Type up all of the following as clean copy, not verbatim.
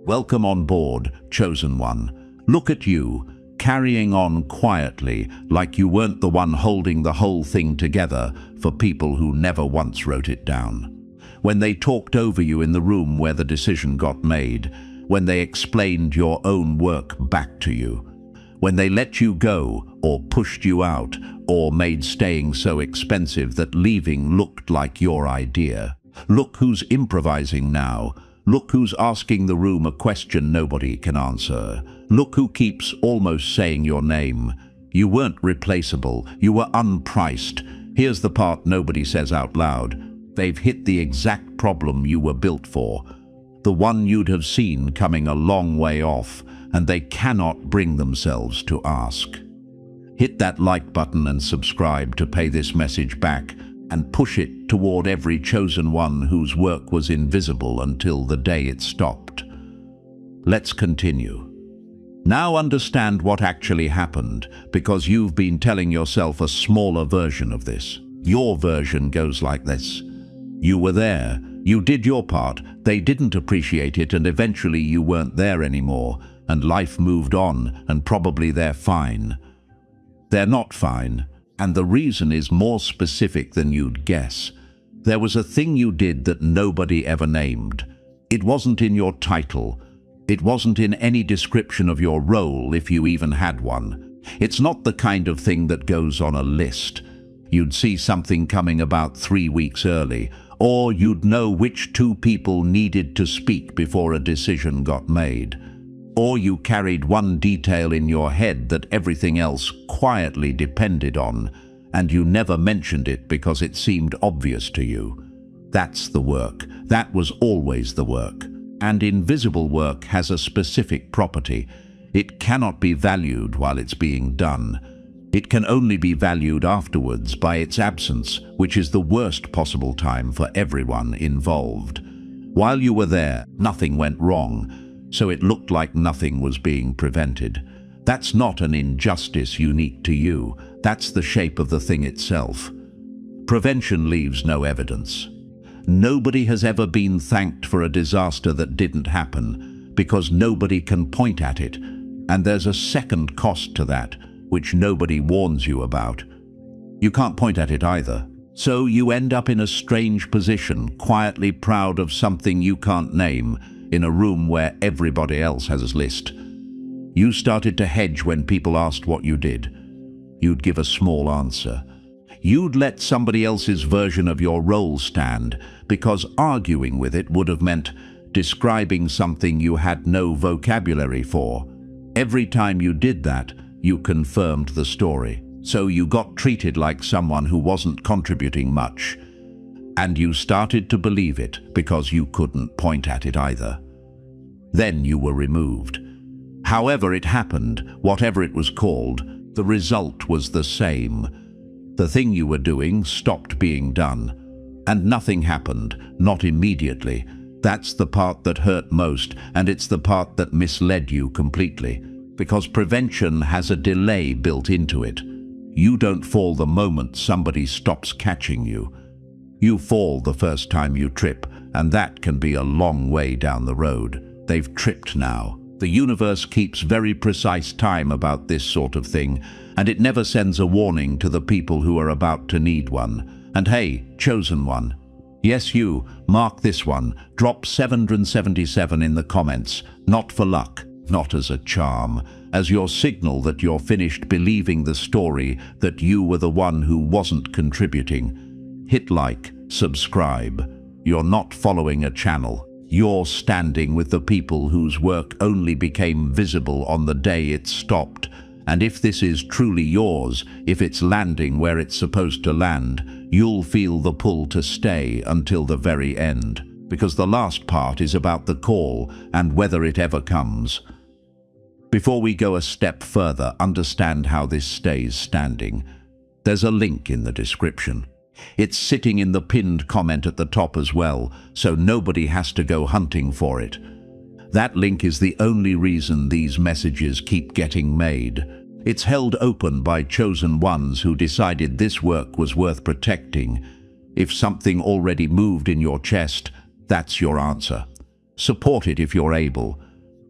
Welcome on board, Chosen One. Look at you, carrying on quietly, like you weren't the one holding the whole thing together for people who never once wrote it down. When they talked over you in the room where the decision got made, when they explained your own work back to you, when they let you go or pushed you out or made staying so expensive that leaving looked like your idea. Look who's improvising now. Look who's asking the room a question nobody can answer. Look who keeps almost saying your name. You weren't replaceable. You were unpriced. Here's the part nobody says out loud. They've hit the exact problem you were built for. The one you'd have seen coming a long way off, and they cannot bring themselves to ask. Hit that like button and subscribe to pay this message back, and push it toward every chosen one whose work was invisible until the day it stopped. Let's continue. Now understand what actually happened, because you've been telling yourself a smaller version of this. Your version goes like this. You were there, you did your part, they didn't appreciate it, and eventually you weren't there anymore, and life moved on, and probably they're fine. They're not fine. And the reason is more specific than you'd guess. There was a thing you did that nobody ever named. It wasn't in your title. It wasn't in any description of your role, if you even had one. It's not the kind of thing that goes on a list. You'd see something coming about 3 weeks early, or you'd know which 2 people needed to speak before a decision got made. Or you carried one detail in your head that everything else quietly depended on, and you never mentioned it because it seemed obvious to you. That's the work. That was always the work. And invisible work has a specific property. It cannot be valued while it's being done. It can only be valued afterwards by its absence, which is the worst possible time for everyone involved. While you were there, nothing went wrong, so it looked like nothing was being prevented. That's not an injustice unique to you. That's the shape of the thing itself. Prevention leaves no evidence. Nobody has ever been thanked for a disaster that didn't happen, because nobody can point at it, and there's a second cost to that, which nobody warns you about. You can't point at it either. So you end up in a strange position, quietly proud of something you can't name, in a room where everybody else has a list. You started to hedge when people asked what you did. You'd give a small answer. You'd let somebody else's version of your role stand, because arguing with it would have meant describing something you had no vocabulary for. Every time you did that, you confirmed the story. So you got treated like someone who wasn't contributing much. And you started to believe it because you couldn't point at it either. Then you were removed. However it happened, whatever it was called, the result was the same. The thing you were doing stopped being done. And nothing happened, not immediately. That's the part that hurt most, and it's the part that misled you completely. Because prevention has a delay built into it. You don't fall the moment somebody stops catching you. You fall the first time you trip, and that can be a long way down the road. They've tripped now. The universe keeps very precise time about this sort of thing, and it never sends a warning to the people who are about to need one. And hey, chosen one. Yes, you, mark this one. Drop 777 in the comments, not for luck, not as a charm, as your signal that you're finished believing the story that you were the one who wasn't contributing. Hit like, subscribe. You're not following a channel. You're standing with the people whose work only became visible on the day it stopped. And if this is truly yours, if it's landing where it's supposed to land, you'll feel the pull to stay until the very end. Because the last part is about the call and whether it ever comes. Before we go a step further, understand how this stays standing. There's a link in the description. It's sitting in the pinned comment at the top as well, so nobody has to go hunting for it. That link is the only reason these messages keep getting made. It's held open by chosen ones who decided this work was worth protecting. If something already moved in your chest, that's your answer. Support it if you're able.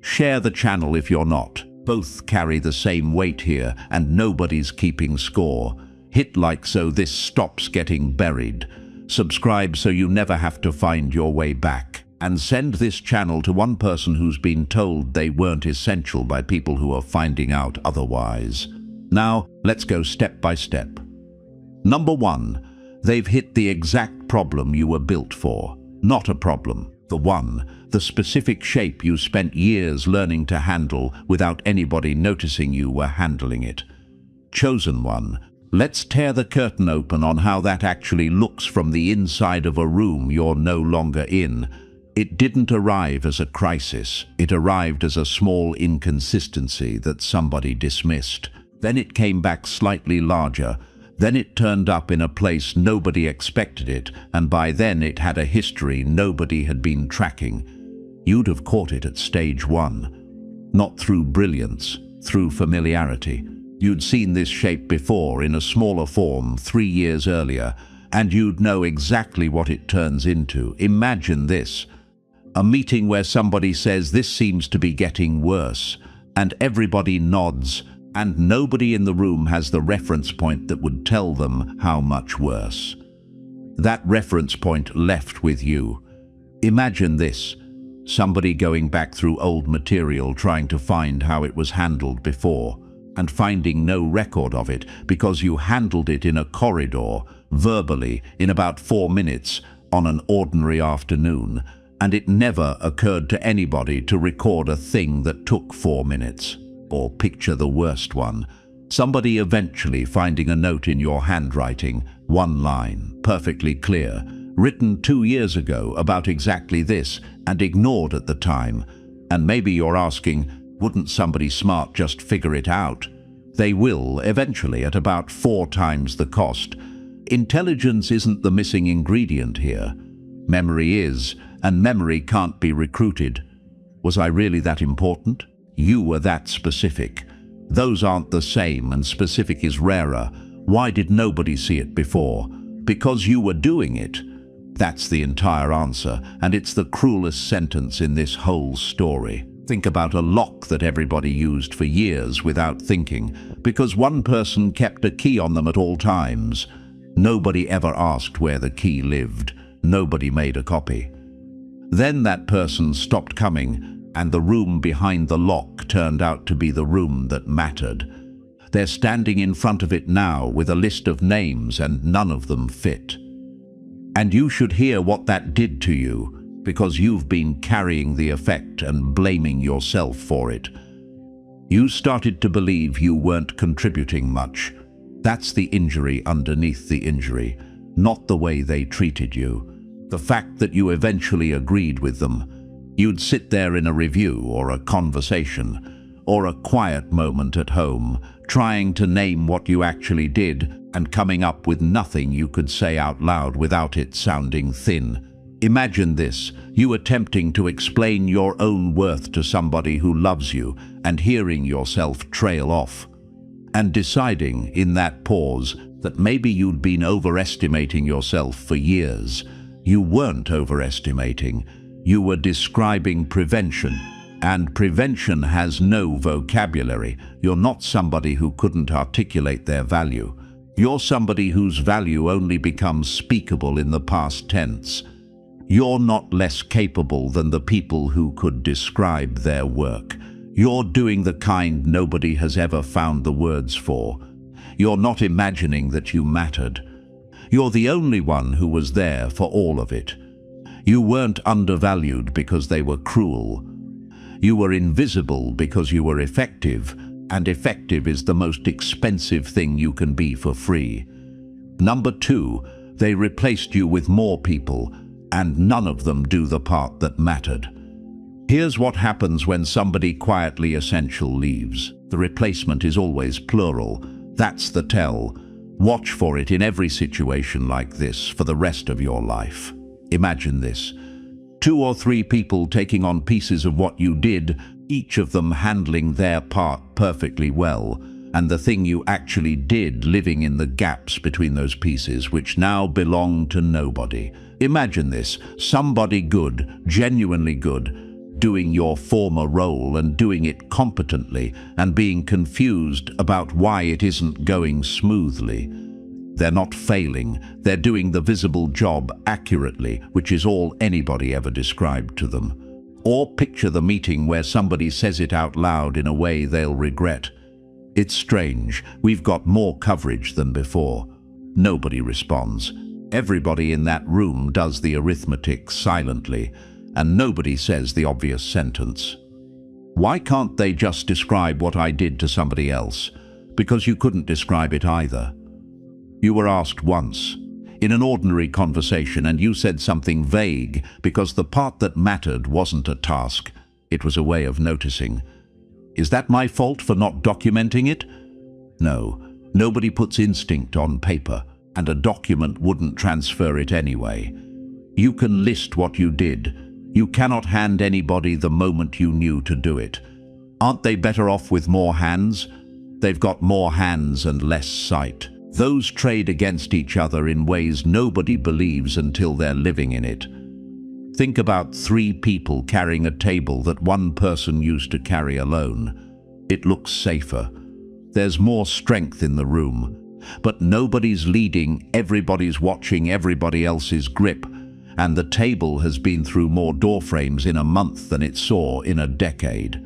Share the channel if you're not. Both carry the same weight here and nobody's keeping score. Hit like so this stops getting buried. Subscribe so you never have to find your way back. And send this channel to one person who's been told they weren't essential by people who are finding out otherwise. Now, let's go step by step. Number 1. They've hit the exact problem you were built for. Not a problem. The specific shape you spent years learning to handle without anybody noticing you were handling it. Chosen one. Let's tear the curtain open on how that actually looks from the inside of a room you're no longer in. It didn't arrive as a crisis. It arrived as a small inconsistency that somebody dismissed. Then it came back slightly larger. Then it turned up in a place nobody expected it, and by then it had a history nobody had been tracking. You'd have caught it at stage 1. Not through brilliance, through familiarity. You'd seen this shape before in a smaller form 3 years earlier, and you'd know exactly what it turns into. Imagine this. A meeting where somebody says this seems to be getting worse, and everybody nods, and nobody in the room has the reference point that would tell them how much worse. That reference point left with you. Imagine this. Somebody going back through old material trying to find how it was handled before, and finding no record of it because you handled it in a corridor, verbally, in about 4 minutes, on an ordinary afternoon, and it never occurred to anybody to record a thing that took 4 minutes. Or picture the worst one. Somebody eventually finding a note in your handwriting, 1 line, perfectly clear, written 2 years ago about exactly this and ignored at the time. And maybe you're asking, wouldn't somebody smart just figure it out? They will, eventually, at about 4 times the cost. Intelligence isn't the missing ingredient here. Memory is, and memory can't be recruited. Was I really that important? You were that specific. Those aren't the same, and specific is rarer. Why did nobody see it before? Because you were doing it. That's the entire answer, and it's the cruelest sentence in this whole story. Think about a lock that everybody used for years without thinking, because one person kept a key on them at all times. Nobody ever asked where the key lived. Nobody made a copy. Then that person stopped coming, and the room behind the lock turned out to be the room that mattered. They're standing in front of it now with a list of names, and none of them fit. And you should hear what that did to you, because you've been carrying the effect and blaming yourself for it. You started to believe you weren't contributing much. That's the injury underneath the injury, not the way they treated you. The fact that you eventually agreed with them. You'd sit there in a review or a conversation or a quiet moment at home, trying to name what you actually did and coming up with nothing you could say out loud without it sounding thin. Imagine this, you attempting to explain your own worth to somebody who loves you and hearing yourself trail off. And deciding in that pause that maybe you'd been overestimating yourself for years. You weren't overestimating. You were describing prevention, and prevention has no vocabulary. You're not somebody who couldn't articulate their value. You're somebody whose value only becomes speakable in the past tense. You're not less capable than the people who could describe their work. You're doing the kind nobody has ever found the words for. You're not imagining that you mattered. You're the only one who was there for all of it. You weren't undervalued because they were cruel. You were invisible because you were effective, and effective is the most expensive thing you can be for free. Number 2, they replaced you with more people, and none of them do the part that mattered. Here's what happens when somebody quietly essential leaves. The replacement is always plural. That's the tell. Watch for it in every situation like this for the rest of your life. Imagine this. 2 or 3 people taking on pieces of what you did, each of them handling their part perfectly well, and the thing you actually did living in the gaps between those pieces which now belong to nobody. Imagine this. Somebody good, genuinely good, doing your former role and doing it competently and being confused about why it isn't going smoothly. They're not failing, they're doing the visible job accurately, which is all anybody ever described to them. Or picture the meeting where somebody says it out loud in a way they'll regret. It's strange, we've got more coverage than before. Nobody responds. Everybody in that room does the arithmetic silently, and nobody says the obvious sentence. Why can't they just describe what I did to somebody else? Because you couldn't describe it either. You were asked once, in an ordinary conversation, and you said something vague because the part that mattered wasn't a task, it was a way of noticing. Is that my fault for not documenting it? No, nobody puts instinct on paper, and a document wouldn't transfer it anyway. You can list what you did. You cannot hand anybody the moment you knew to do it. Aren't they better off with more hands? They've got more hands and less sight. Those trade against each other in ways nobody believes until they're living in it. Think about 3 people carrying a table that one person used to carry alone. It looks safer. There's more strength in the room. But nobody's leading, everybody's watching everybody else's grip, and the table has been through more doorframes in a month than it saw in a decade.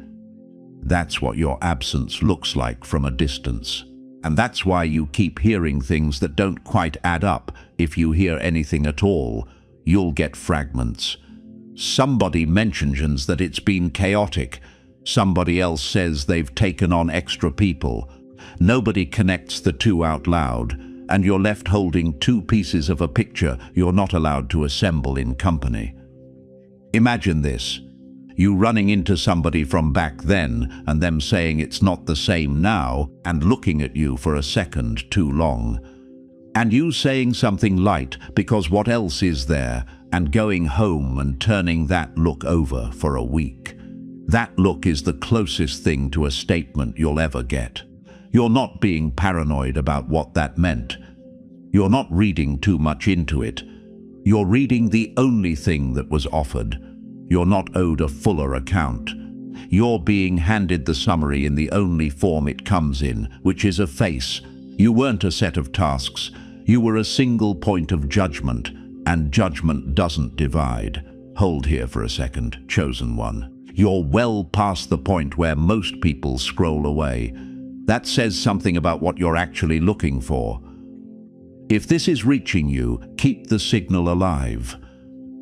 That's what your absence looks like from a distance. And that's why you keep hearing things that don't quite add up. If you hear anything at all, you'll get fragments. Somebody mentions that it's been chaotic. Somebody else says they've taken on extra people. Nobody connects the two out loud, and you're left holding 2 pieces of a picture you're not allowed to assemble in company. Imagine this. You running into somebody from back then and them saying it's not the same now and looking at you for a second too long. And you saying something light because what else is there, and going home and turning that look over for a week. That look is the closest thing to a statement you'll ever get. You're not being paranoid about what that meant. You're not reading too much into it. You're reading the only thing that was offered. You're not owed a fuller account. You're being handed the summary in the only form it comes in, which is a face. You weren't a set of tasks. You were a single point of judgment, and judgment doesn't divide. Hold here for a second, chosen one. You're well past the point where most people scroll away. That says something about what you're actually looking for. If this is reaching you, keep the signal alive.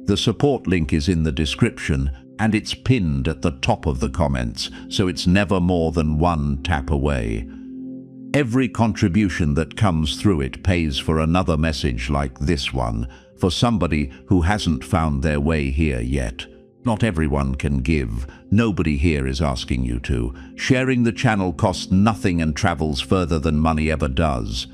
The support link is in the description, and it's pinned at the top of the comments, so it's never more than 1 tap away. Every contribution that comes through it pays for another message like this one, for somebody who hasn't found their way here yet. Not everyone can give. Nobody here is asking you to. Sharing the channel costs nothing and travels further than money ever does.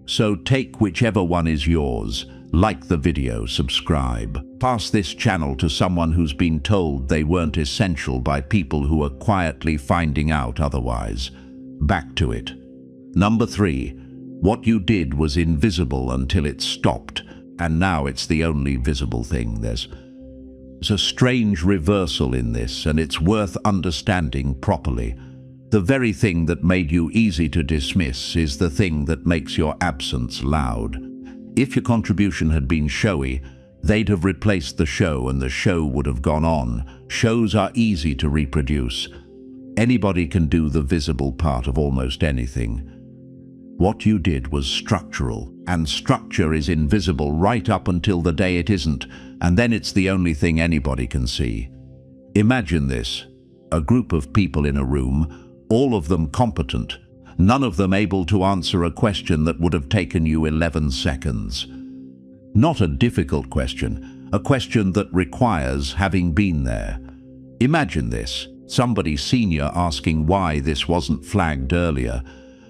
So take whichever one is yours. Like the video, subscribe. Pass this channel to someone who's been told they weren't essential by people who are quietly finding out otherwise. Back to it. Number 3. What you did was invisible until it stopped, and now it's the only visible thing. There's a strange reversal in this, and it's worth understanding properly. The very thing that made you easy to dismiss is the thing that makes your absence loud. If your contribution had been showy, they'd have replaced the show and the show would have gone on. Shows are easy to reproduce. Anybody can do the visible part of almost anything. What you did was structural, and structure is invisible right up until the day it isn't, and then it's the only thing anybody can see. Imagine this: a group of people in a room, all of them competent, none of them able to answer a question that would have taken you 11 seconds. Not a difficult question, a question that requires having been there. Imagine this: somebody senior asking why this wasn't flagged earlier,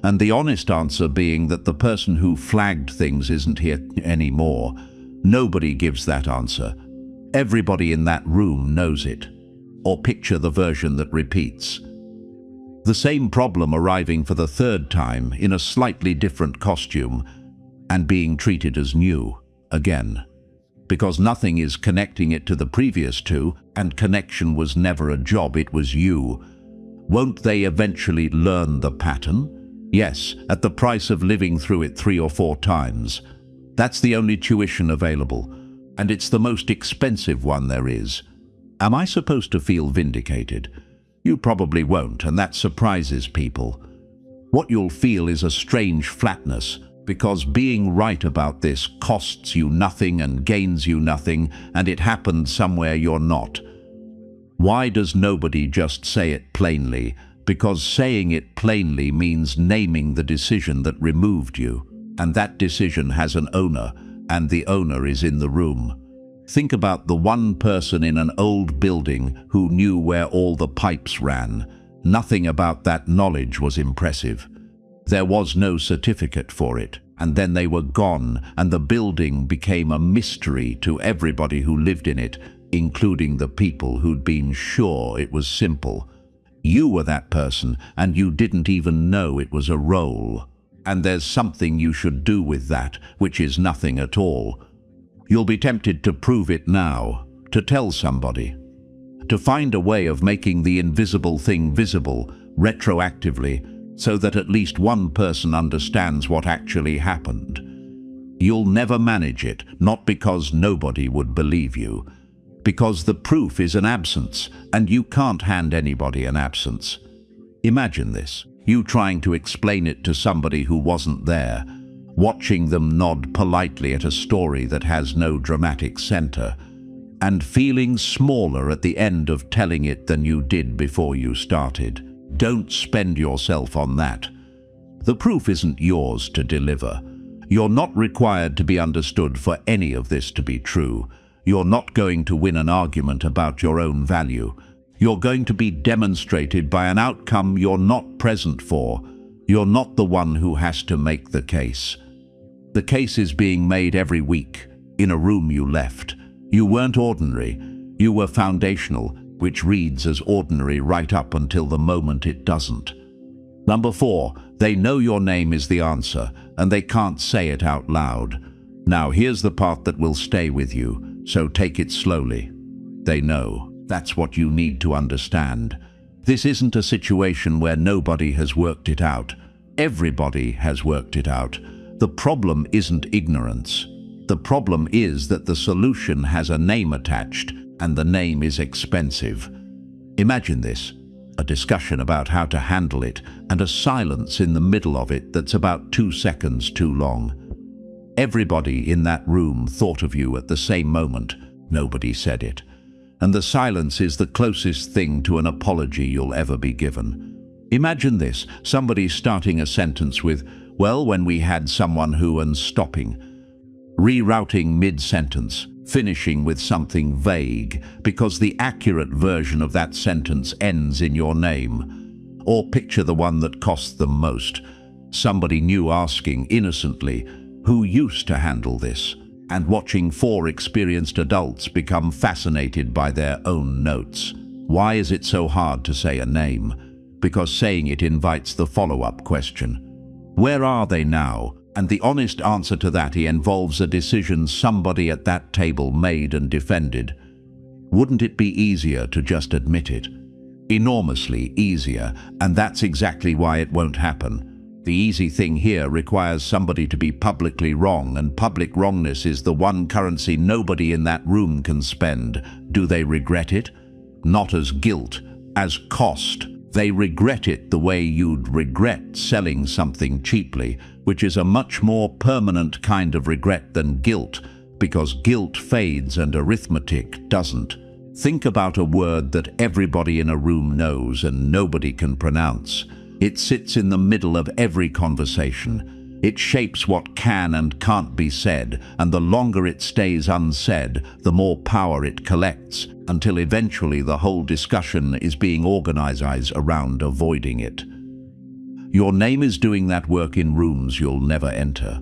and the honest answer being that the person who flagged things isn't here anymore. Nobody gives that answer. Everybody in that room knows it. Or picture the version that repeats. The same problem arriving for the 3rd time in a slightly different costume and being treated as new again. because nothing is connecting it to the previous two, and connection was never a job, it was you. Won't they eventually learn the pattern? Yes, at the price of living through it 3 or 4 times. That's the only tuition available, and it's the most expensive one there is. Am I supposed to feel vindicated? You probably won't, and that surprises people. What you'll feel is a strange flatness, because being right about this costs you nothing and gains you nothing, and it happened somewhere you're not. Why does nobody just say it plainly? Because saying it plainly means naming the decision that removed you, and that decision has an owner, and the owner is in the room. Think about the one person in an old building who knew where all the pipes ran. Nothing about that knowledge was impressive. There was no certificate for it, and then they were gone, and the building became a mystery to everybody who lived in it, including the people who'd been sure it was simple. You were that person, and you didn't even know it was a role. And there's something you should do with that, which is nothing at all. You'll be tempted to prove it now, to tell somebody, to find a way of making the invisible thing visible, retroactively, so that at least one person understands what actually happened. You'll never manage it, not because nobody would believe you, because the proof is an absence, and you can't hand anybody an absence. Imagine this, you trying to explain it to somebody who wasn't there, watching them nod politely at a story that has no dramatic center, and feeling smaller at the end of telling it than you did before you started. Don't spend yourself on that. The proof isn't yours to deliver. You're not required to be understood for any of this to be true. You're not going to win an argument about your own value. You're going to be demonstrated by an outcome you're not present for. You're not the one who has to make the case. The case is being made every week, in a room you left. You weren't ordinary. You were foundational, which reads as ordinary right up until the moment it doesn't. Number 4, they know your name is the answer, and they can't say it out loud. Now here's the part that will stay with you, so take it slowly. They know. That's what you need to understand. This isn't a situation where nobody has worked it out. Everybody has worked it out. The problem isn't ignorance. The problem is that the solution has a name attached, and the name is expensive. Imagine this, a discussion about how to handle it, and a silence in the middle of it that's about 2 seconds too long. Everybody in that room thought of you at the same moment. Nobody said it. And the silence is the closest thing to an apology you'll ever be given. Imagine this, somebody starting a sentence with, "Well, when we had someone who," and stopping. Rerouting mid-sentence, finishing with something vague, because the accurate version of that sentence ends in your name. Or picture the one that cost them most. Somebody new asking innocently, "Who used to handle this?" and watching 4 experienced adults become fascinated by their own notes. Why is it so hard to say a name? Because saying it invites the follow-up question. Where are they now? And the honest answer to that involves a decision somebody at that table made and defended. Wouldn't it be easier to just admit it? Enormously easier, and that's exactly why it won't happen. The easy thing here requires somebody to be publicly wrong, and public wrongness is the one currency nobody in that room can spend. Do they regret it? Not as guilt, as cost. They regret it the way you'd regret selling something cheaply, which is a much more permanent kind of regret than guilt, because guilt fades and arithmetic doesn't. Think about a word that everybody in a room knows and nobody can pronounce. It sits in the middle of every conversation. It shapes what can and can't be said, and the longer it stays unsaid, the more power it collects, until eventually the whole discussion is being organized around avoiding it. Your name is doing that work in rooms you'll never enter.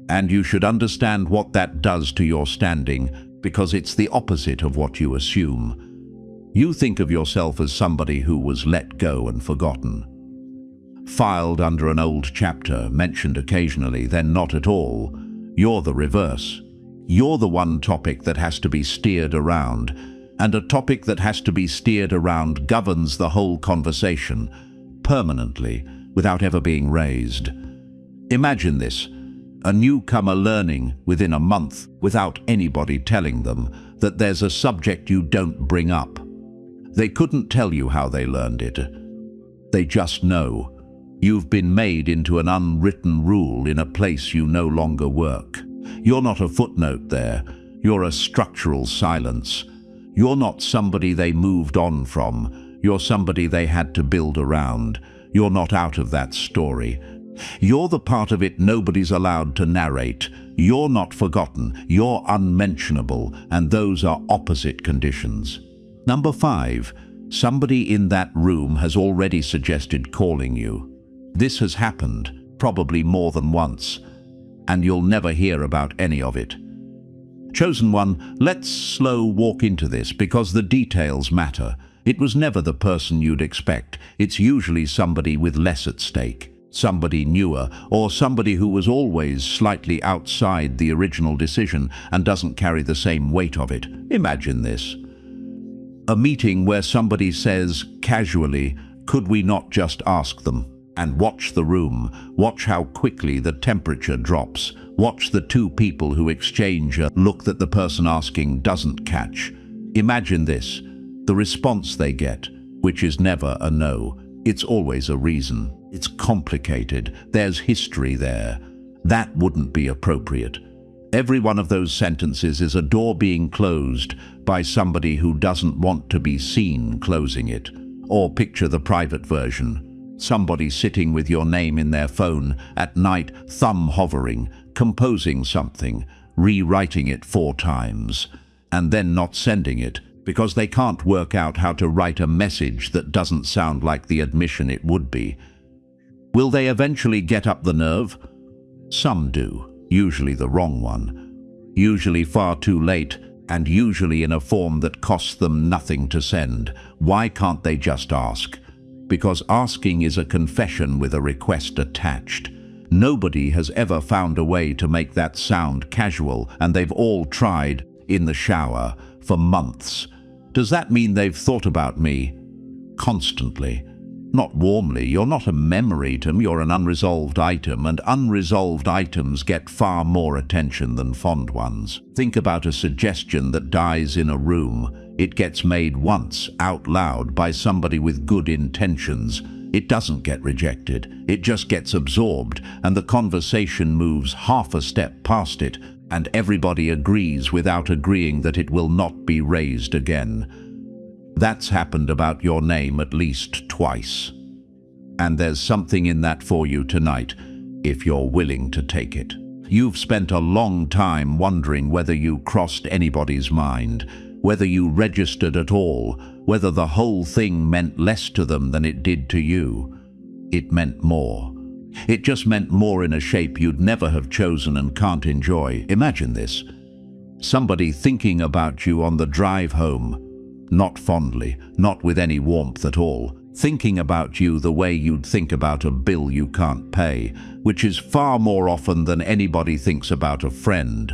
And you should understand what that does to your standing, because it's the opposite of what you assume. You think of yourself as somebody who was let go and forgotten. Filed under an old chapter, mentioned occasionally, then not at all. You're the reverse. You're the one topic that has to be steered around, and a topic that has to be steered around governs the whole conversation, permanently, without ever being raised. Imagine this, a newcomer learning within a month without anybody telling them that there's a subject you don't bring up. They couldn't tell you how they learned it. They just know. You've been made into an unwritten rule in a place you no longer work. You're not a footnote there. You're a structural silence. You're not somebody they moved on from. You're somebody they had to build around. You're not out of that story. You're the part of it nobody's allowed to narrate. You're not forgotten. You're unmentionable, and those are opposite conditions. Number 5. Somebody in that room has already suggested calling you. This has happened, probably more than once, and you'll never hear about any of it. Chosen one, let's slow walk into this because the details matter. It was never the person you'd expect. It's usually somebody with less at stake, somebody newer, or somebody who was always slightly outside the original decision and doesn't carry the same weight of it. Imagine this. A meeting where somebody says, casually, could we not just ask them? And watch the room, watch how quickly the temperature drops, watch the two people who exchange a look that the person asking doesn't catch. Imagine this, the response they get, which is never a no, it's always a reason. It's complicated, there's history there. That wouldn't be appropriate. Every one of those sentences is a door being closed by somebody who doesn't want to be seen closing it. Or picture the private version. Somebody sitting with your name in their phone at night, thumb hovering, composing something, rewriting it 4 times, and then not sending it because they can't work out how to write a message that doesn't sound like the admission it would be. Will they eventually get up the nerve? Some do, usually the wrong one, usually far too late, and usually in a form that costs them nothing to send. Why can't they just ask? Because asking is a confession with a request attached. Nobody has ever found a way to make that sound casual, and they've all tried, in the shower, for months. Does that mean they've thought about me? Constantly. Not warmly. You're not a memory item, you're an unresolved item, and unresolved items get far more attention than fond ones. Think about a suggestion that dies in a room. It gets made once, out loud, by somebody with good intentions. It doesn't get rejected. It just gets absorbed, and the conversation moves half a step past it, and everybody agrees without agreeing that it will not be raised again. That's happened about your name at least twice. And there's something in that for you tonight, if you're willing to take it. You've spent a long time wondering whether you crossed anybody's mind, whether you registered at all, whether the whole thing meant less to them than it did to you. It meant more. It just meant more in a shape you'd never have chosen and can't enjoy. Imagine this. Somebody thinking about you on the drive home. Not fondly, not with any warmth at all, thinking about you the way you'd think about a bill you can't pay, which is far more often than anybody thinks about a friend.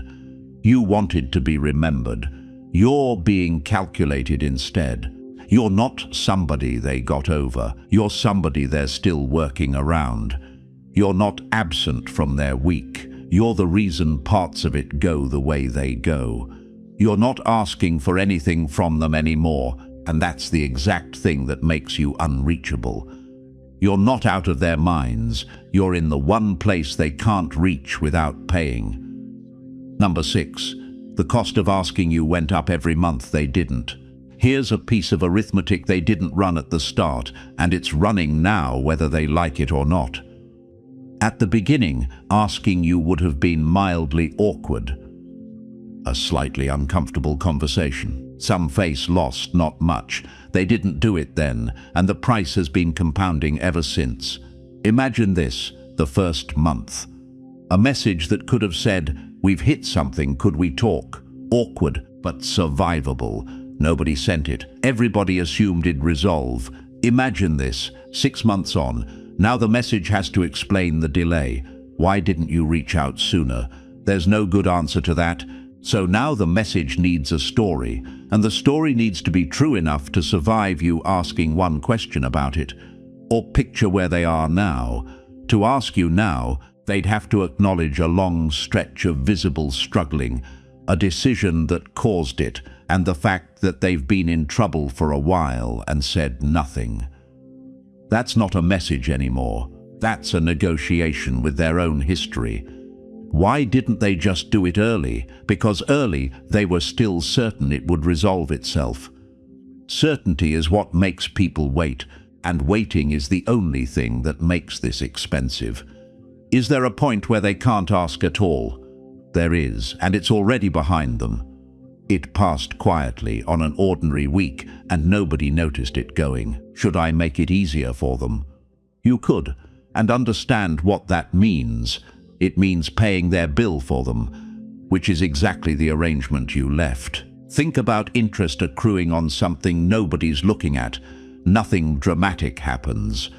You wanted to be remembered. You're being calculated instead. You're not somebody they got over. You're somebody they're still working around. You're not absent from their week. You're the reason parts of it go the way they go. You're not asking for anything from them anymore, and that's the exact thing that makes you unreachable. You're not out of their minds. You're in the one place they can't reach without paying. Number 6. The cost of asking you went up every month they didn't. Here's a piece of arithmetic they didn't run at the start, and it's running now whether they like it or not. At the beginning, asking you would have been mildly awkward. A slightly uncomfortable conversation. Some face lost, not much. They didn't do it then, and the price has been compounding ever since. Imagine this, the first month. A message that could have said, we've hit something, could we talk? Awkward, but survivable. Nobody sent it. Everybody assumed it'd resolve. Imagine this, 6 months on. Now the message has to explain the delay. Why didn't you reach out sooner? There's no good answer to that. So now the message needs a story, and the story needs to be true enough to survive you asking one question about it, or picture where they are now. To ask you now, they'd have to acknowledge a long stretch of visible struggling, a decision that caused it, and the fact that they've been in trouble for a while and said nothing. That's not a message anymore. That's a negotiation with their own history. Why didn't they just do it early? Because early they were still certain it would resolve itself. Certainty is what makes people wait, and waiting is the only thing that makes this expensive. Is there a point where they can't ask at all? There is, and it's already behind them. It passed quietly on an ordinary week, and nobody noticed it going. Should I make it easier for them? You could, and understand what that means. It means paying their bill for them, which is exactly the arrangement you left. Think about interest accruing on something nobody's looking at. Nothing dramatic happens.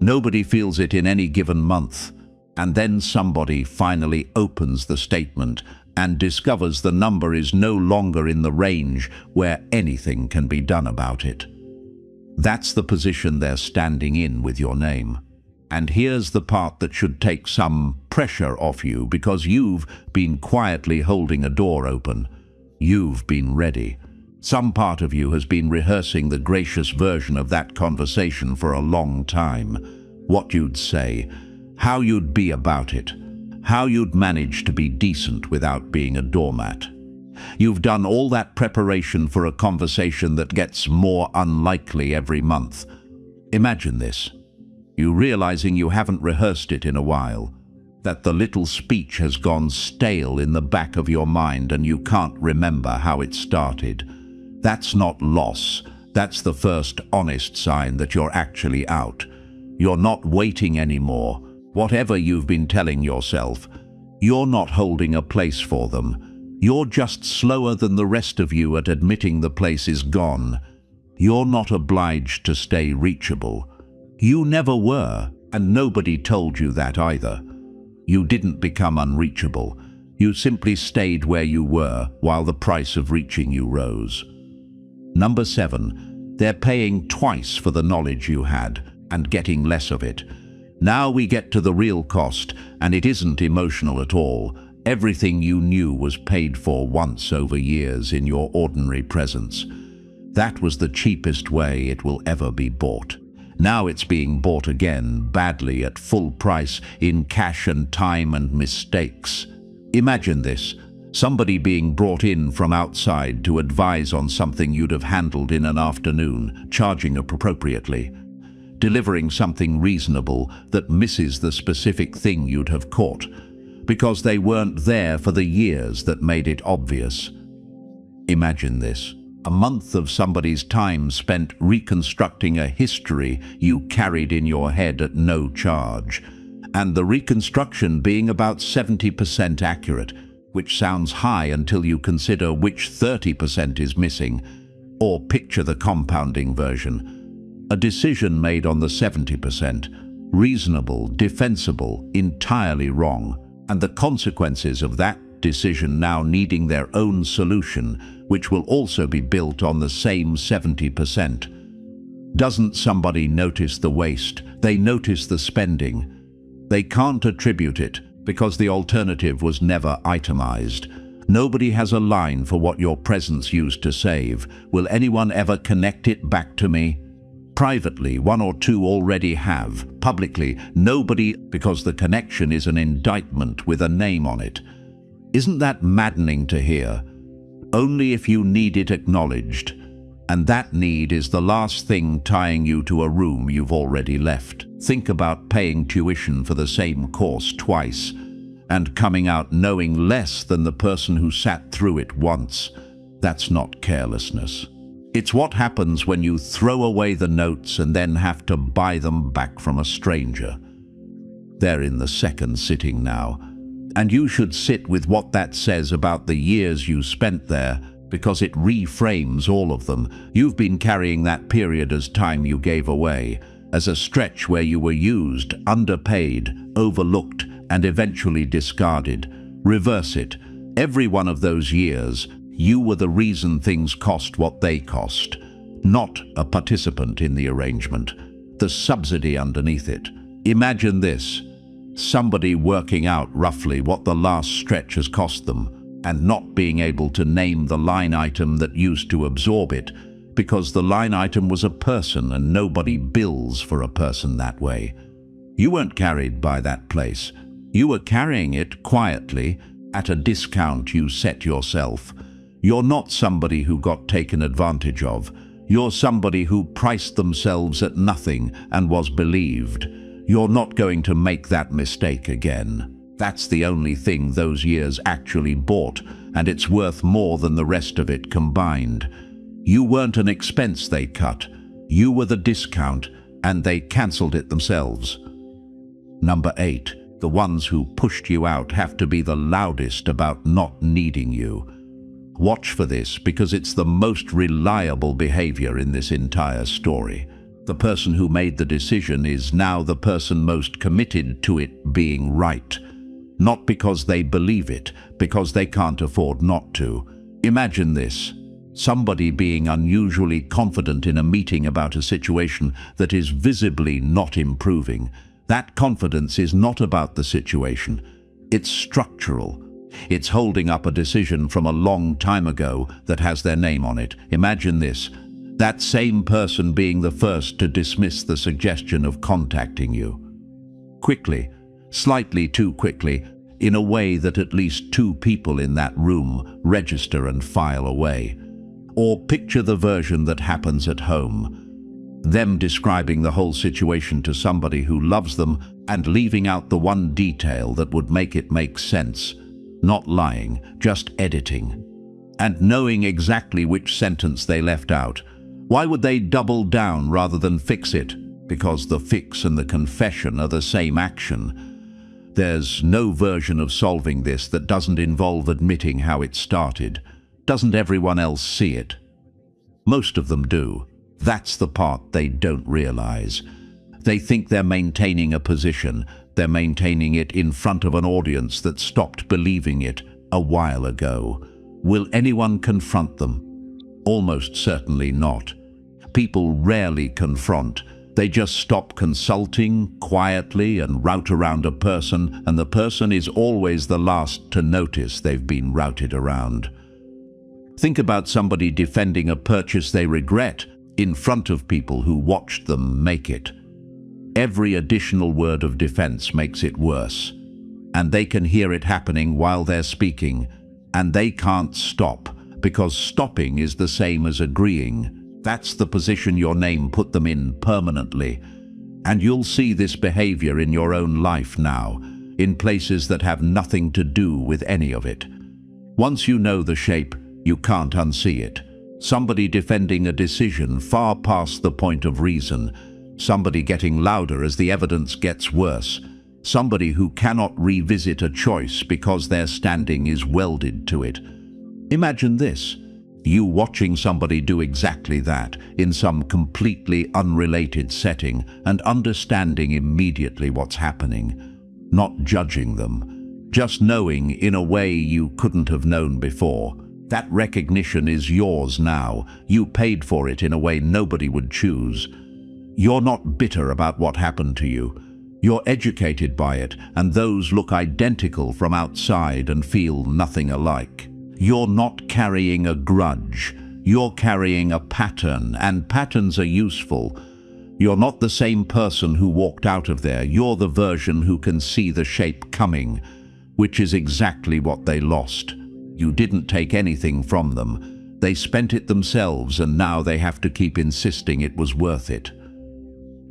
Nobody feels it in any given month. And then somebody finally opens the statement and discovers the number is no longer in the range where anything can be done about it. That's the position they're standing in with your name. And here's the part that should take some pressure off you, because you've been quietly holding a door open. You've been ready. Some part of you has been rehearsing the gracious version of that conversation for a long time. What you'd say, how you'd be about it, how you'd manage to be decent without being a doormat. You've done all that preparation for a conversation that gets more unlikely every month. Imagine this. You realizing you haven't rehearsed it in a while, that the little speech has gone stale in the back of your mind and you can't remember how it started. That's not loss. That's the first honest sign that you're actually out. You're not waiting anymore. Whatever you've been telling yourself, you're not holding a place for them. You're just slower than the rest of you at admitting the place is gone. You're not obliged to stay reachable. You never were, and nobody told you that either. You didn't become unreachable. You simply stayed where you were while the price of reaching you rose. Number 7, they're paying twice for the knowledge you had and getting less of it. Now we get to the real cost, and it isn't emotional at all. Everything you knew was paid for once over years in your ordinary presence. That was the cheapest way it will ever be bought. Now it's being bought again, badly, at full price, in cash and time and mistakes. Imagine this. Somebody being brought in from outside to advise on something you'd have handled in an afternoon, charging appropriately. Delivering something reasonable that misses the specific thing you'd have caught, because they weren't there for the years that made it obvious. Imagine this. A month of somebody's time spent reconstructing a history you carried in your head at no charge, and the reconstruction being about 70% accurate, which sounds high until you consider which 30% is missing, or picture the compounding version. A decision made on the 70%, reasonable, defensible, entirely wrong, and the consequences of that decision now needing their own solution, which will also be built on the same 70%. Doesn't somebody notice the waste? They notice the spending. They can't attribute it because the alternative was never itemized. Nobody has a line for what your presence used to save. Will anyone ever connect it back to me? Privately, 1 or 2 already have. Publicly, nobody, because the connection is an indictment with a name on it. Isn't that maddening to hear? Only if you need it acknowledged, and that need is the last thing tying you to a room you've already left. Think about paying tuition for the same course twice, and coming out knowing less than the person who sat through it once. That's not carelessness. It's what happens when you throw away the notes and then have to buy them back from a stranger. They're in the second sitting now, and you should sit with what that says about the years you spent there, because it reframes all of them. You've been carrying that period as time you gave away, as a stretch where you were used, underpaid, overlooked, and eventually discarded. Reverse it. Every one of those years, you were the reason things cost what they cost, not a participant in the arrangement, the subsidy underneath it. Imagine this: somebody working out roughly what the last stretch has cost them and not being able to name the line item that used to absorb it, because the line item was a person and nobody bills for a person that way. You weren't carried by that place. You were carrying it quietly at a discount you set yourself. You're not somebody who got taken advantage of. You're somebody who priced themselves at nothing and was believed. You're not going to make that mistake again. That's the only thing those years actually bought, and it's worth more than the rest of it combined. You weren't an expense they cut. You were the discount, and they cancelled it themselves. Number 8. The ones who pushed you out have to be the loudest about not needing you. Watch for this, because it's the most reliable behavior in this entire story. The person who made the decision is now the person most committed to it being right. Not because they believe it, because they can't afford not to. Imagine this: somebody being unusually confident in a meeting about a situation that is visibly not improving. That confidence is not about the situation. It's structural. It's holding up a decision from a long time ago that has their name on it. Imagine this: that same person being the first to dismiss the suggestion of contacting you. Quickly, slightly too quickly, in a way that at least 2 people in that room register and file away. Or picture the version that happens at home. Them describing the whole situation to somebody who loves them and leaving out the one detail that would make it make sense. Not lying, just editing. And knowing exactly which sentence they left out. Why would they double down rather than fix it? Because the fix and the confession are the same action. There's no version of solving this that doesn't involve admitting how it started. Doesn't everyone else see it? Most of them do. That's the part they don't realize. They think they're maintaining a position. They're maintaining it in front of an audience that stopped believing it a while ago. Will anyone confront them? Almost certainly not. People rarely confront. They just stop consulting quietly and route around a person, and the person is always the last to notice they've been routed around. Think about somebody defending a purchase they regret in front of people who watched them make it. Every additional word of defense makes it worse, and they can hear it happening while they're speaking, and they can't stop, because stopping is the same as agreeing. That's the position your name put them in permanently. And you'll see this behavior in your own life now, in places that have nothing to do with any of it. Once you know the shape, you can't unsee it. Somebody defending a decision far past the point of reason. Somebody getting louder as the evidence gets worse. Somebody who cannot revisit a choice because their standing is welded to it. Imagine this: you watching somebody do exactly that in some completely unrelated setting and understanding immediately what's happening. Not judging them, just knowing in a way you couldn't have known before. That recognition is yours now. You paid for it in a way nobody would choose. You're not bitter about what happened to you. You're educated by it, and those look identical from outside and feel nothing alike. You're not carrying a grudge. You're carrying a pattern, and patterns are useful. You're not the same person who walked out of there. You're the version who can see the shape coming, which is exactly what they lost. You didn't take anything from them. They spent it themselves, and now they have to keep insisting it was worth it.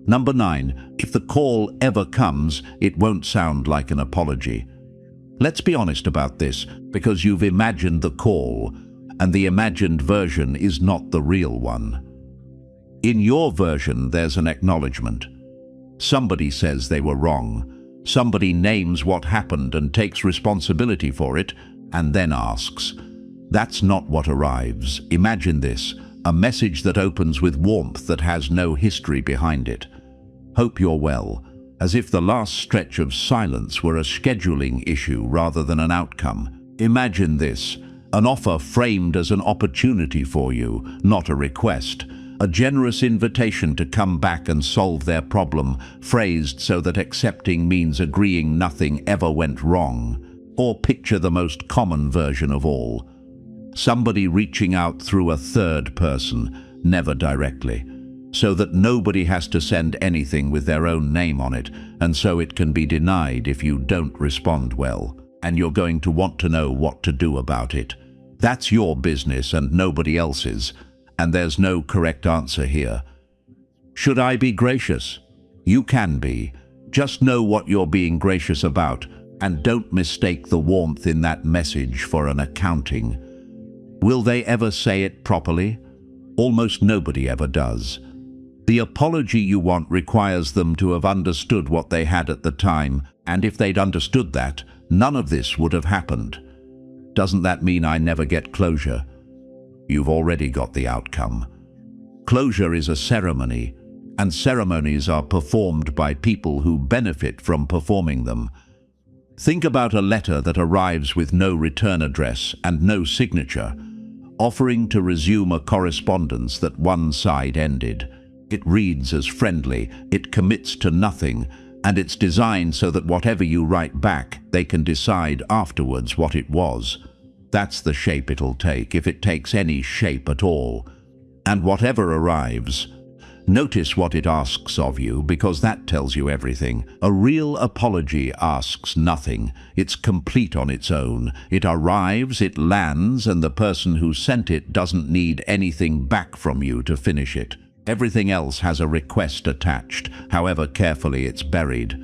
Number 9, if the call ever comes, it won't sound like an apology. Let's be honest about this, because you've imagined the call, and the imagined version is not the real one. In your version, there's an acknowledgement. Somebody says they were wrong. Somebody names what happened and takes responsibility for it, and then asks. That's not what arrives. Imagine this: a message that opens with warmth that has no history behind it. Hope you're well, as if the last stretch of silence were a scheduling issue rather than an outcome. Imagine this, an offer framed as an opportunity for you, not a request. A generous invitation to come back and solve their problem, phrased so that accepting means agreeing nothing ever went wrong. Or picture the most common version of all. Somebody reaching out through a third person, never directly, so that nobody has to send anything with their own name on it, and so it can be denied if you don't respond well, and you're going to want to know what to do about it. That's your business and nobody else's. And there's no correct answer here. Should I be gracious? You can be. Just know what you're being gracious about, and don't mistake the warmth in that message for an accounting. Will they ever say it properly? Almost nobody ever does. The apology you want requires them to have understood what they had at the time, and if they'd understood that, none of this would have happened. Doesn't that mean I never get closure? You've already got the outcome. Closure is a ceremony, and ceremonies are performed by people who benefit from performing them. Think about a letter that arrives with no return address and no signature, offering to resume a correspondence that one side ended. It reads as friendly, it commits to nothing, and it's designed so that whatever you write back, they can decide afterwards what it was. That's the shape it'll take, if it takes any shape at all. And whatever arrives, notice what it asks of you, because that tells you everything. A real apology asks nothing. It's complete on its own. It arrives, it lands, and the person who sent it doesn't need anything back from you to finish it. Everything else has a request attached, however carefully it's buried.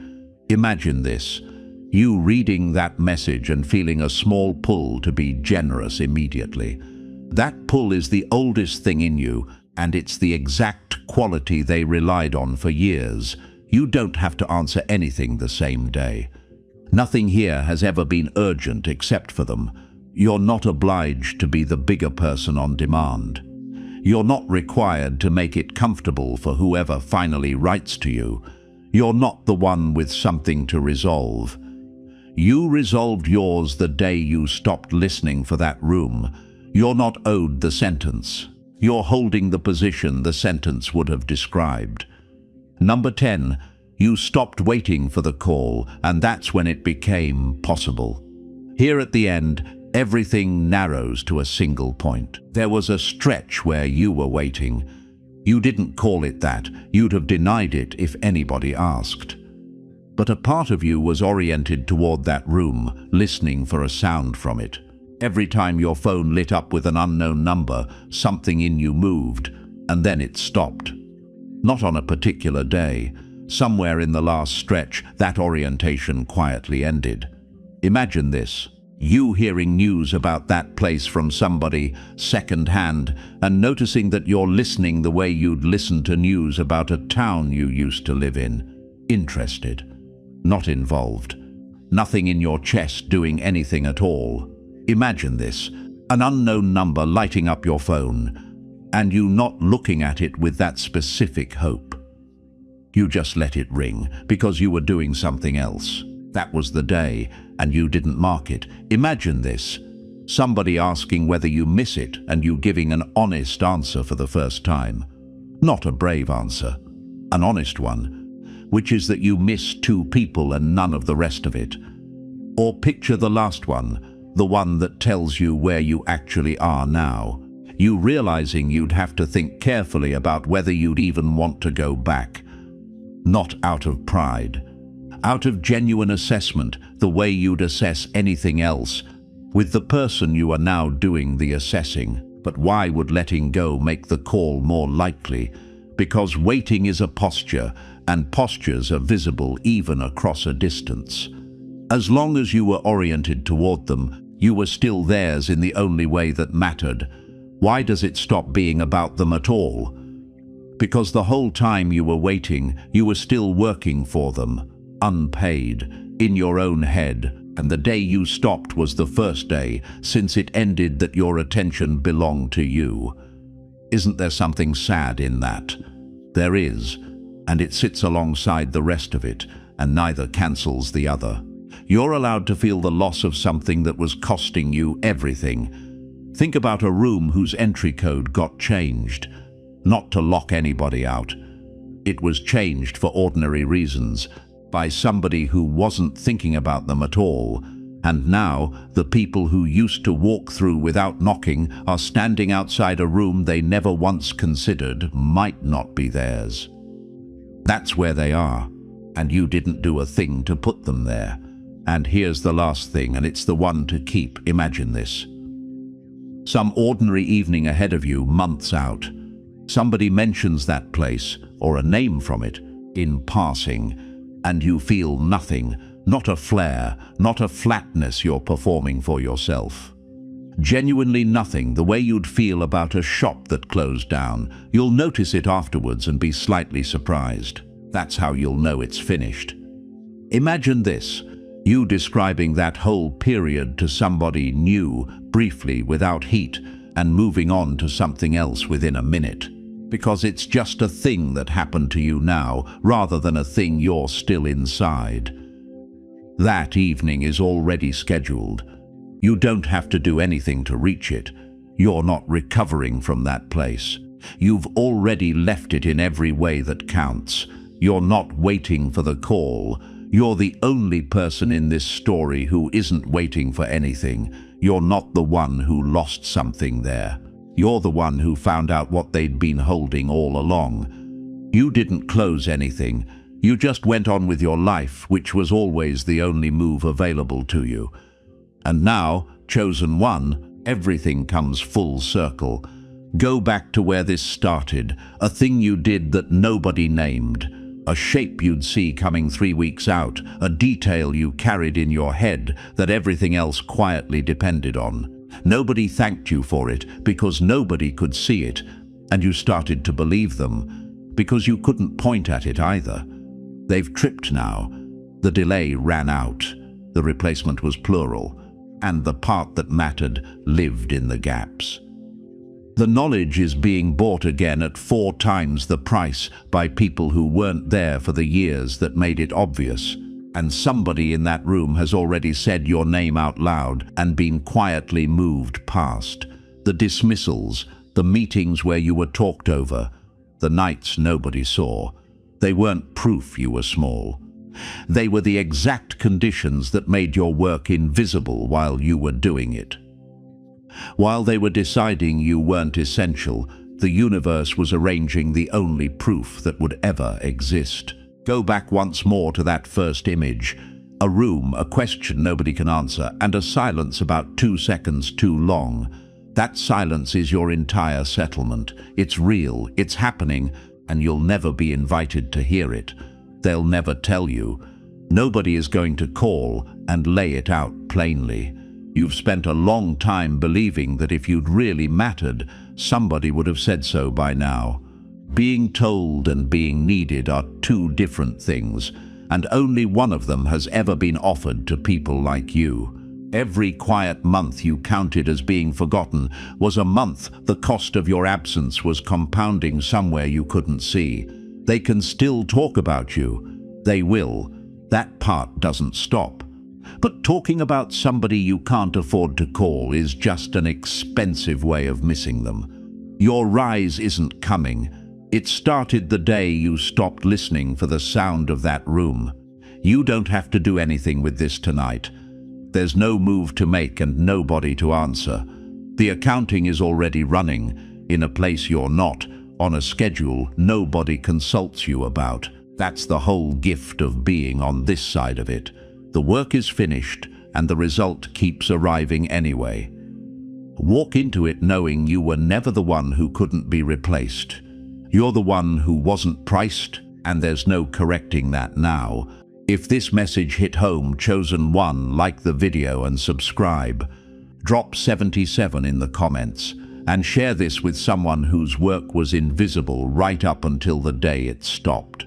Imagine this. You reading that message and feeling a small pull to be generous immediately. That pull is the oldest thing in you, and it's the exact quality they relied on for years. You don't have to answer anything the same day. Nothing here has ever been urgent except for them. You're not obliged to be the bigger person on demand. You're not required to make it comfortable for whoever finally writes to you. You're not the one with something to resolve. You resolved yours the day you stopped listening for that room. You're not owed the sentence. You're holding the position the sentence would have described. Number 10, you stopped waiting for the call, and that's when it became possible. Here at the end, everything narrows to a single point. There was a stretch where you were waiting. You didn't call it that. You'd have denied it if anybody asked. But a part of you was oriented toward that room, listening for a sound from it. Every time your phone lit up with an unknown number, something in you moved, and then it stopped. Not on a particular day. Somewhere in the last stretch, that orientation quietly ended. Imagine this. You hearing news about that place from somebody second-hand and noticing that you're listening the way you'd listen to news about a town you used to live in. Interested. Not involved. Nothing in your chest doing anything at all. Imagine this, an unknown number lighting up your phone, and you not looking at it with that specific hope. You just let it ring because you were doing something else. That was the day, and you didn't mark it. Imagine this, somebody asking whether you miss it and you giving an honest answer for the first time. Not a brave answer, an honest one, which is that you miss two people and none of the rest of it. Or picture the last one, the one that tells you where you actually are now. You realizing you'd have to think carefully about whether you'd even want to go back. Not out of pride. Out of genuine assessment, the way you'd assess anything else, with the person you are now doing the assessing. But why would letting go make the call more likely? Because waiting is a posture, and postures are visible even across a distance. As long as you were oriented toward them, you were still theirs in the only way that mattered. Why does it stop being about them at all? Because the whole time you were waiting, you were still working for them. Unpaid, in your own head, and the day you stopped was the first day since it ended that your attention belonged to you. Isn't there something sad in that? There is, and it sits alongside the rest of it, and neither cancels the other. You're allowed to feel the loss of something that was costing you everything. Think about a room whose entry code got changed. Not to lock anybody out. It was changed for ordinary reasons, by somebody who wasn't thinking about them at all. And now, the people who used to walk through without knocking are standing outside a room they never once considered might not be theirs. That's where they are, and you didn't do a thing to put them there. And here's the last thing, and it's the one to keep. Imagine this. Some ordinary evening ahead of you, months out. Somebody mentions that place, or a name from it, in passing, and you feel nothing, not a flare, not a flatness you're performing for yourself. Genuinely nothing, the way you'd feel about a shop that closed down. You'll notice it afterwards and be slightly surprised. That's how you'll know it's finished. Imagine this, you describing that whole period to somebody new, briefly, without heat, and moving on to something else within a minute. Because it's just a thing that happened to you now, rather than a thing you're still inside. That evening is already scheduled. You don't have to do anything to reach it. You're not recovering from that place. You've already left it in every way that counts. You're not waiting for the call. You're the only person in this story who isn't waiting for anything. You're not the one who lost something there. You're the one who found out what they'd been holding all along. You didn't close anything. You just went on with your life, which was always the only move available to you. And now, chosen one, everything comes full circle. Go back to where this started, a thing you did that nobody named, a shape you'd see coming 3 weeks out, a detail you carried in your head that everything else quietly depended on. Nobody thanked you for it because nobody could see it, and you started to believe them because you couldn't point at it either. They've tripped now. The delay ran out. The replacement was plural, and the part that mattered lived in the gaps. The knowledge is being bought again at 4 times the price by people who weren't there for the years that made it obvious. And somebody in that room has already said your name out loud and been quietly moved past. The dismissals, the meetings where you were talked over, the nights nobody saw. They weren't proof you were small. They were the exact conditions that made your work invisible while you were doing it. While they were deciding you weren't essential, the universe was arranging the only proof that would ever exist. Go back once more to that first image. A room, a question nobody can answer, and a silence about 2 seconds too long. That silence is your entire settlement. It's real, it's happening, and you'll never be invited to hear it. They'll never tell you. Nobody is going to call and lay it out plainly. You've spent a long time believing that if you'd really mattered, somebody would have said so by now. Being told and being needed are 2 different things, and only one of them has ever been offered to people like you. Every quiet month you counted as being forgotten was a month the cost of your absence was compounding somewhere you couldn't see. They can still talk about you. They will. That part doesn't stop. But talking about somebody you can't afford to call is just an expensive way of missing them. Your rise isn't coming. It started the day you stopped listening for the sound of that room. You don't have to do anything with this tonight. There's no move to make and nobody to answer. The accounting is already running, in a place you're not, on a schedule nobody consults you about. That's the whole gift of being on this side of it. The work is finished, and the result keeps arriving anyway. Walk into it knowing you were never the one who couldn't be replaced. You're the one who wasn't priced, and there's no correcting that now. If this message hit home, chosen one, like the video and subscribe. Drop 77 in the comments, and share this with someone whose work was invisible right up until the day it stopped.